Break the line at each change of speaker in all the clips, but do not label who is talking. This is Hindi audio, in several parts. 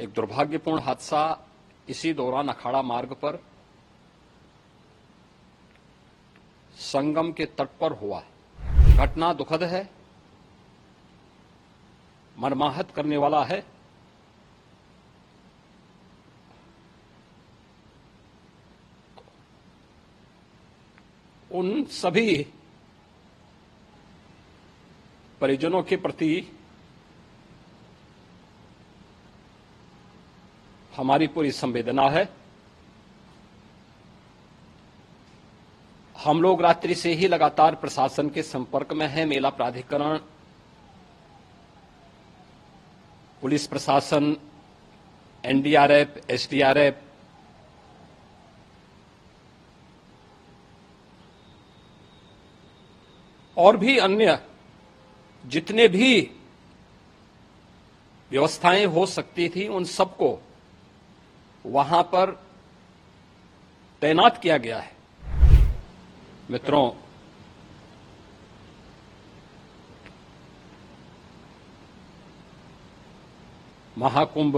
एक दुर्भाग्यपूर्ण हादसा इसी दौरान अखाड़ा मार्ग पर संगम के तट पर हुआ। घटना दुखद है, मर्माहत करने वाला है। उन सभी परिजनों के प्रति हमारी पूरी संवेदना है। हम लोग रात्रि से ही लगातार प्रशासन के संपर्क में हैं। मेला प्राधिकरण, पुलिस प्रशासन, एनडीआरएफ, एसडीआरएफ, और भी अन्य जितने भी व्यवस्थाएं हो सकती थी उन सबको वहां पर तैनात किया गया है। मित्रों, महाकुंभ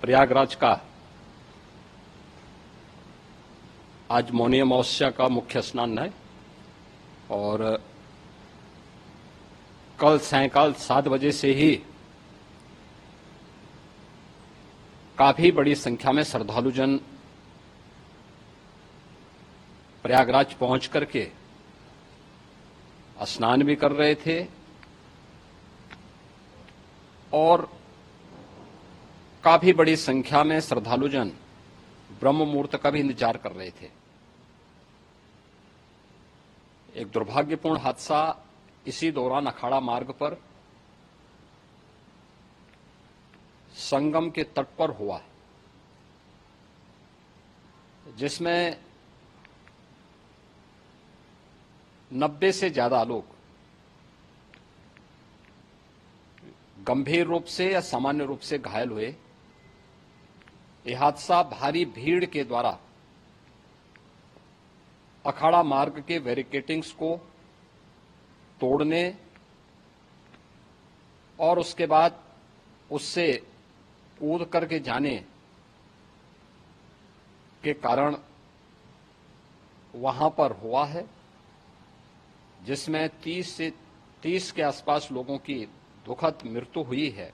प्रयागराज का आज मौनी अमावस्या का मुख्य स्नान है और कल सायंकाल 7 बजे से ही काफी बड़ी संख्या में श्रद्धालुजन प्रयागराज पहुंच करके स्नान भी कर रहे थे और काफी बड़ी संख्या में श्रद्धालुजन ब्रह्म मुहूर्त का भी इंतजार कर रहे थे। एक दुर्भाग्यपूर्ण हादसा इसी दौरान अखाड़ा मार्ग पर संगम के तट पर हुआ, जिसमें 90 से ज्यादा लोग गंभीर रूप से या सामान्य रूप से घायल हुए। यह हादसा भारी भीड़ के द्वारा अखाड़ा मार्ग के बैरिकेडिंग्स को तोड़ने और उसके बाद उससे कूद करके जाने के कारण वहां पर हुआ है, जिसमें 30 के आसपास लोगों की दुखद मृत्यु हुई है।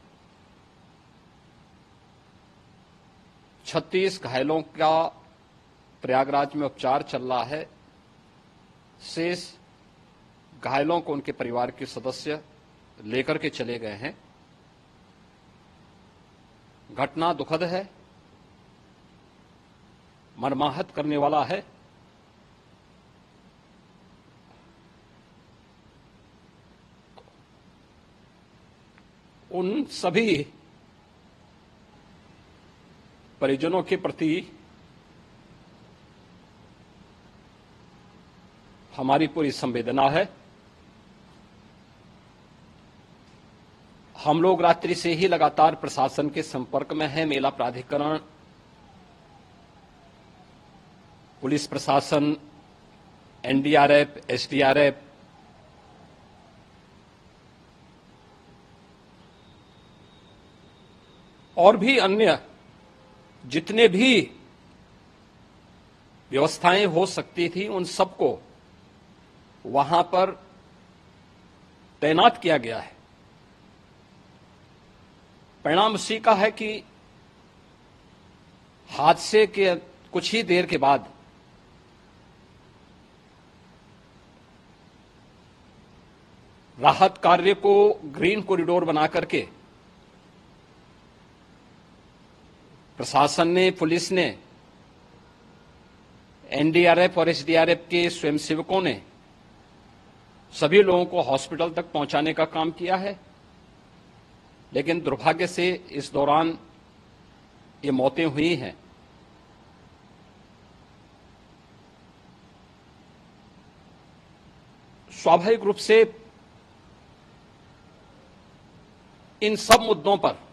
36 घायलों का प्रयागराज में उपचार चल रहा है। शेष घायलों को उनके परिवार के सदस्य लेकर के चले गए हैं। घटना दुखद है, मर्माहत करने वाला है। उन सभी परिजनों के प्रति हमारी पूरी संवेदना है। हम लोग रात्रि से ही लगातार प्रशासन के संपर्क में हैं। मेला प्राधिकरण, पुलिस प्रशासन, एनडीआरएफ, एसडीआरएफ, और भी अन्य जितने भी व्यवस्थाएं हो सकती थी उन सबको वहां पर तैनात किया गया है। परिणाम उसी का है कि हादसे के कुछ ही देर के बाद राहत कार्य को ग्रीन कॉरिडोर बना करके प्रशासन ने, पुलिस ने, एनडीआरएफ और एसडीआरएफ के स्वयंसेवकों ने सभी लोगों को हॉस्पिटल तक पहुंचाने का काम किया है। लेकिन दुर्भाग्य से इस दौरान ये मौतें हुई हैं। स्वाभाविक रूप से इन सब मुद्दों पर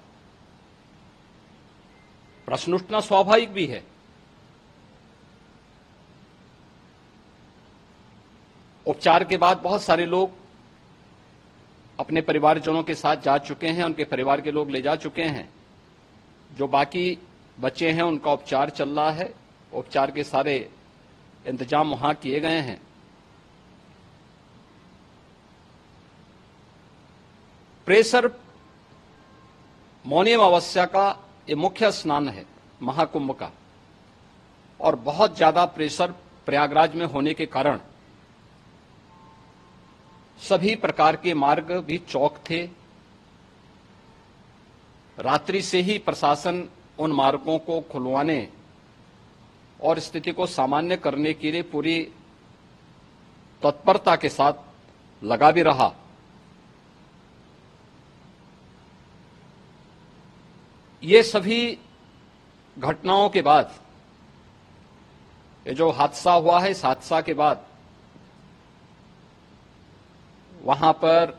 प्रश्न उठना स्वाभाविक भी है। उपचार के बाद बहुत सारे लोग अपने परिवारजनों के साथ जा चुके हैं, उनके परिवार के लोग ले जा चुके हैं। जो बाकी बच्चे हैं उनका उपचार चल रहा है, उपचार के सारे इंतजाम वहां किए गए हैं। प्रेसर मौनी अमावस्या का ये मुख्य स्नान है महाकुंभ का, और बहुत ज्यादा प्रेशर प्रयागराज में होने के कारण सभी प्रकार के मार्ग भी चौक थे। रात्रि से ही प्रशासन उन मार्गों को खुलवाने और स्थिति को सामान्य करने के लिए पूरी तत्परता के साथ लगा भी रहा। ये सभी घटनाओं के बाद, ये जो हादसा हुआ है, इस हादसा के बाद वहां पर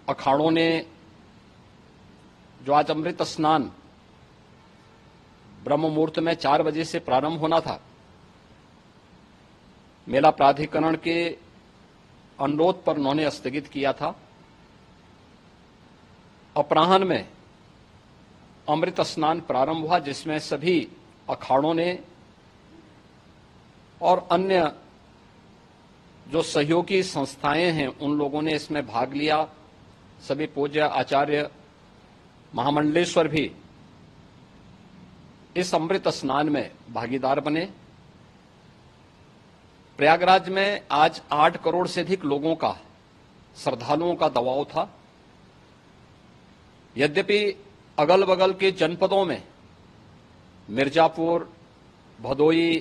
अखाड़ों ने जो आज अमृत स्नान ब्रह्म मुहूर्त में 4 बजे से प्रारंभ होना था, मेला प्राधिकरण के अनुरोध पर उन्होंने स्थगित किया था। अपराह्न में अमृत स्नान प्रारंभ हुआ, जिसमें सभी अखाड़ों ने और अन्य जो सहयोगी संस्थाएं हैं उन लोगों ने इसमें भाग लिया। सभी पूज्य आचार्य महामंडलेश्वर भी इस अमृत स्नान में भागीदार बने। प्रयागराज में आज 8 करोड़ से अधिक लोगों का, श्रद्धालुओं का दबाव था। यद्यपि अगल बगल के जनपदों में मिर्जापुर, भदोई,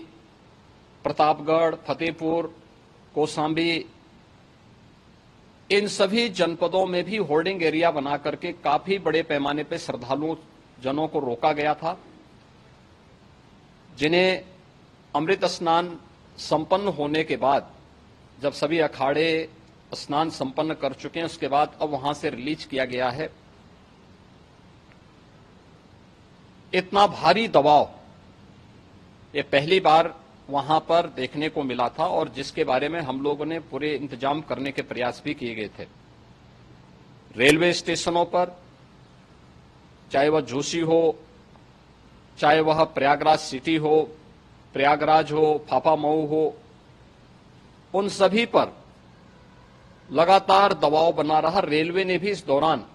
प्रतापगढ़, फतेहपुर, कौशाम्बी, इन सभी जनपदों में भी होर्डिंग एरिया बना करके काफी बड़े पैमाने पर श्रद्धालुओं जनों को रोका गया था, जिन्हें अमृत स्नान संपन्न होने के बाद, जब सभी अखाड़े स्नान संपन्न कर चुके हैं, उसके बाद अब वहां से रिलीज किया गया है। इतना भारी दबाव ये पहली बार वहां पर देखने को मिला था, और जिसके बारे में हम लोगों ने पूरे इंतजाम करने के प्रयास भी किए गए थे। रेलवे स्टेशनों पर, चाहे वह झूसी हो, चाहे वह प्रयागराज सिटी हो, प्रयागराज हो, फाफामऊ हो, उन सभी पर लगातार दबाव बना रहा। रेलवे ने भी इस दौरान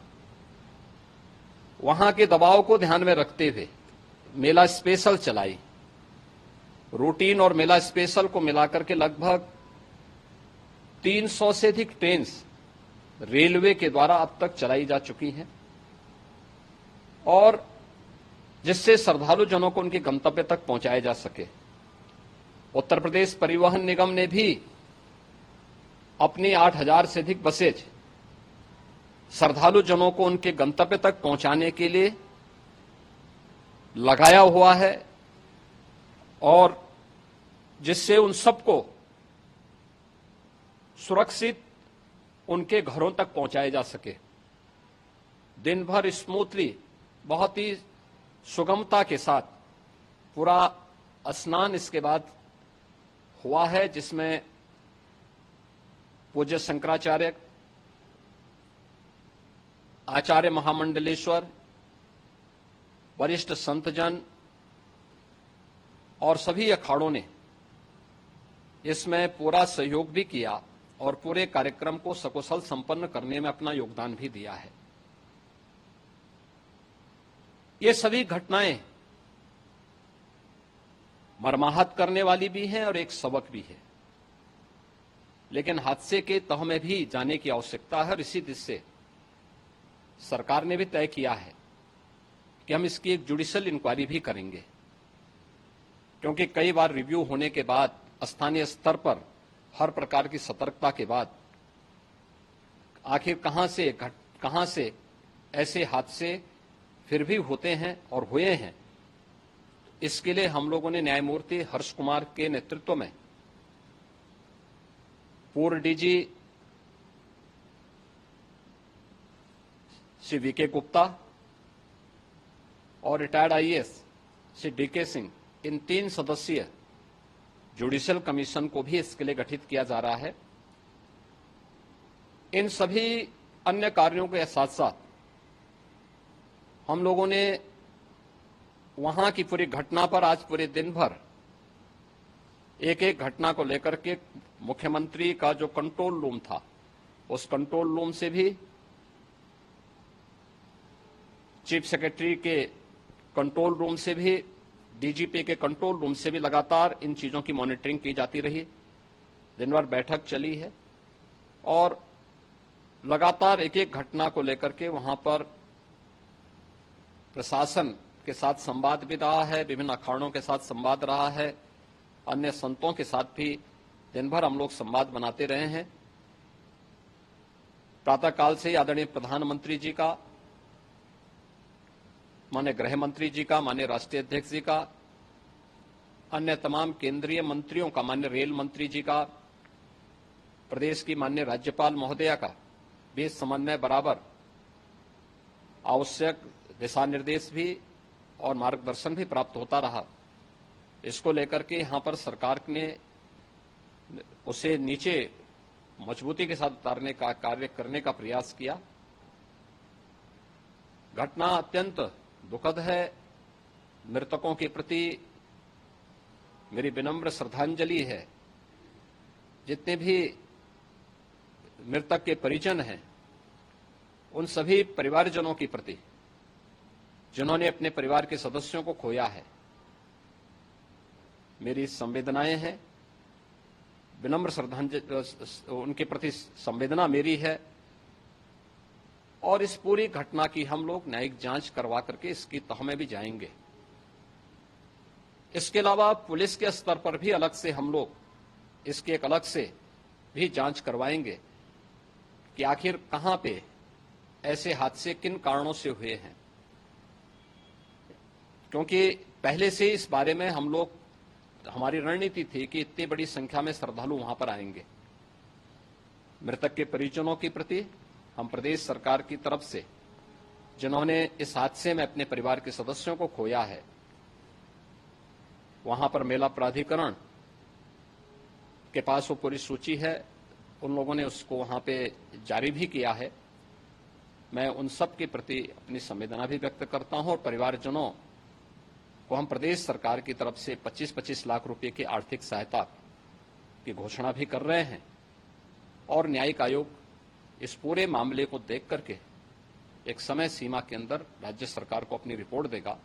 वहां के दबाव को ध्यान में रखते हुए मेला स्पेशल चलाई। रूटीन और मेला स्पेशल को मिलाकर के लगभग 300 से अधिक ट्रेन रेलवे के द्वारा अब तक चलाई जा चुकी हैं, और जिससे श्रद्धालु जनों को उनके गंतव्य तक पहुंचाया जा सके। उत्तर प्रदेश परिवहन निगम ने भी अपनी 8000 से अधिक बसेज श्रद्धालु जनों को उनके गंतव्य तक पहुंचाने के लिए लगाया हुआ है, और जिससे उन सबको सुरक्षित उनके घरों तक पहुंचाया जा सके। दिन भर स्मूथली, बहुत ही सुगमता के साथ पूरा स्नान इसके बाद हुआ है, जिसमें पूज्य शंकराचार्य, आचार्य महामंडलेश्वर, वरिष्ठ संतजन और सभी अखाड़ों ने इसमें पूरा सहयोग भी किया और पूरे कार्यक्रम को सकुशल संपन्न करने में अपना योगदान भी दिया है। ये सभी घटनाएं मर्माहत करने वाली भी हैं और एक सबक भी है, लेकिन हादसे के तह में भी जाने की आवश्यकता है, और इसी दिशा से सरकार ने भी तय किया है कि हम इसकी एक जुडिशियल इंक्वायरी भी करेंगे, क्योंकि कई बार रिव्यू होने के बाद स्थानीय स्तर पर हर प्रकार की सतर्कता के बाद आखिर कहां से ऐसे हादसे फिर भी होते हैं और हुए हैं। इसके लिए हम लोगों ने न्यायमूर्ति हर्ष कुमार के नेतृत्व में पूर्व डीजी श्री वीके गुप्ता और retired IAS Shri DK Singh, इन 3 सदस्यीय जुडिशियल कमीशन को भी इसके लिए गठित किया जा रहा है। इन सभी अन्य कार्यों के साथ साथ हम लोगों ने वहां की पूरी घटना पर आज पूरे दिन भर एक एक घटना को लेकर के मुख्यमंत्री का जो कंट्रोल रूम था, उस कंट्रोल रूम से भी, चीफ सेक्रेटरी के कंट्रोल रूम से भी, डीजीपी के कंट्रोल रूम से भी लगातार इन चीजों की मॉनिटरिंग की जाती रही। दिन भर बैठक चली है और लगातार एक एक घटना को लेकर के वहां पर प्रशासन के साथ संवाद भी रहा है, विभिन्न अखाड़ों के साथ संवाद रहा है, अन्य संतों के साथ भी दिन भर हम लोग संवाद बनाते रहे हैं। प्रातःकाल से आदरणीय प्रधानमंत्री जी का, माननीय गृह मंत्री जी का, माननीय राष्ट्रीय अध्यक्ष जी का, अन्य तमाम केंद्रीय मंत्रियों का, माननीय रेल मंत्री जी का, प्रदेश की माननीय राज्यपाल महोदया का भी समन्वय बराबर, आवश्यक दिशा निर्देश भी और मार्गदर्शन भी प्राप्त होता रहा। इसको लेकर के यहां पर सरकार ने उसे नीचे मजबूती के साथ उतारने का कार्य करने का प्रयास किया। घटना अत्यंत दुखद है। मृतकों के प्रति मेरी विनम्र श्रद्धांजलि है। जितने भी मृतक के परिजन हैं, उन सभी परिवारजनों के प्रति जिन्होंने अपने परिवार के सदस्यों को खोया है, मेरी संवेदनाएं हैं। विनम्र श्रद्धांजलि उनके प्रति संवेदना मेरी है और इस पूरी घटना की हम लोग न्यायिक जांच करवा करके इसकी तह में भी जाएंगे। इसके अलावा पुलिस के स्तर पर भी अलग से हम लोग इसके एक अलग से भी जांच करवाएंगे कि आखिर कहां पे ऐसे हादसे किन कारणों से हुए हैं, क्योंकि पहले से इस बारे में हम लोग, हमारी रणनीति थी कि इतनी बड़ी संख्या में श्रद्धालु वहां पर आएंगे। मृतक के परिजनों के प्रति हम प्रदेश सरकार की तरफ से, जिन्होंने इस हादसे में अपने परिवार के सदस्यों को खोया है, वहां पर मेला प्राधिकरण के पास वो पूरी सूची है, उन लोगों ने उसको वहां पे जारी भी किया है। मैं उन सब के प्रति अपनी संवेदना भी व्यक्त करता हूं और परिवारजनों को हम प्रदेश सरकार की तरफ से 25-25 लाख रुपए की आर्थिक सहायता की घोषणा भी कर रहे हैं और न्यायिक आयोग इस पूरे मामले को देख करके एक समय सीमा के अंदर राज्य सरकार को अपनी रिपोर्ट देगा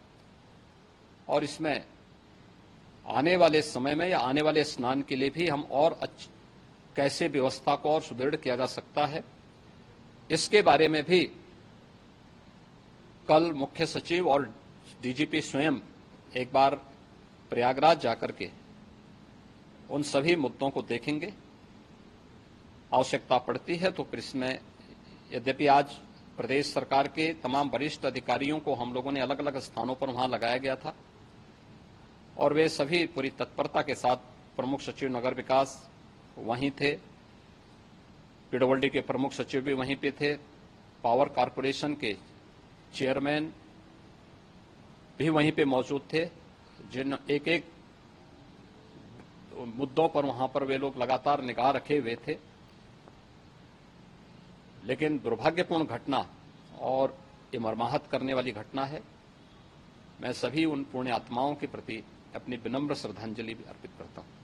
और इसमें आने वाले समय में या आने वाले स्नान के लिए भी हम और कैसे व्यवस्था को और सुदृढ़ किया जा सकता है, इसके बारे में भी कल मुख्य सचिव और डीजीपी स्वयं एक बार प्रयागराज जाकर के उन सभी मुद्दों को देखेंगे। आवश्यकता पड़ती है तो फिर इसमें, यद्यपि आज प्रदेश सरकार के तमाम वरिष्ठ अधिकारियों को हम लोगों ने अलग अलग स्थानों पर वहां लगाया गया था और वे सभी पूरी तत्परता के साथ, प्रमुख सचिव नगर विकास वहीं थे, पीडब्ल्यूडी के प्रमुख सचिव भी वहीं पे थे, पावर कारपोरेशन के चेयरमैन भी वहीं पे मौजूद थे, जिन एक एक मुद्दों पर वहां पर वे लोग लगातार निगाह रखे हुए थे। लेकिन दुर्भाग्यपूर्ण घटना और ये मर्माहत करने वाली घटना है। मैं सभी उन पुण्य आत्माओं के प्रति अपनी विनम्र श्रद्धांजलि भी अर्पित करता हूं।